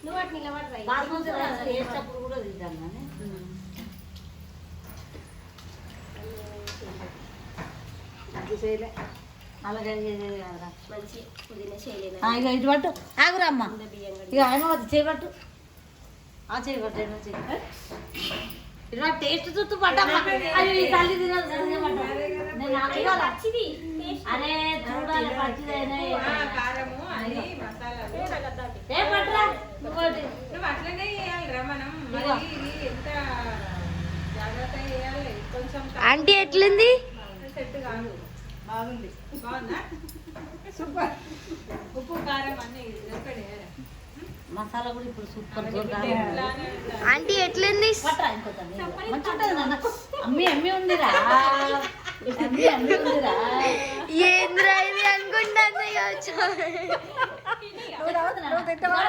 నువ్వు అటు నిలబడరా బాస్మతి రైస్ వేసేటప్పుడు కూడా తింటాను కానీ అది చేయలే అలాగే చేసేది కాదురా మంచి పుదీనా చేయలేదు ఇక ఇటు పట్టు ఆగురా అమ్మ బియ్యం ఇక ఆయన చేయబట్టు చేయబట్టు ఇటు టేస్ట్ చుట్టూ పట్టమ్మా అయ్యో ఈ తల్లి తినదు నేను పచ్చిది అరే చూడాలి పచ్చిదైనా కారము అని మసాలాలు ఏ పట్టురా ఇంకోటి నువ్వు అట్లనే వేయాలిరా మనం మరి ఇది ఎంత జాగ్రత్త వేయాలి కొంచెం ఆంటీ ఎట్లుంది సెట్ కాదు బాగుంది బాగుందా సూపర్ ఉప్పు కారం అన్ని దొరకడే మసాలా కూడా ఇప్పుడు సూపర్ ఆంటీ ఎట్లుంది పట్టరా ఇంకొక మంచి ఉంటుంది నాన్న అమ్మి ఉందిరా అమ్మి ఉందిరా ఏంద్రా ఇది అనుకుంటాను నువ్వు తింటావా?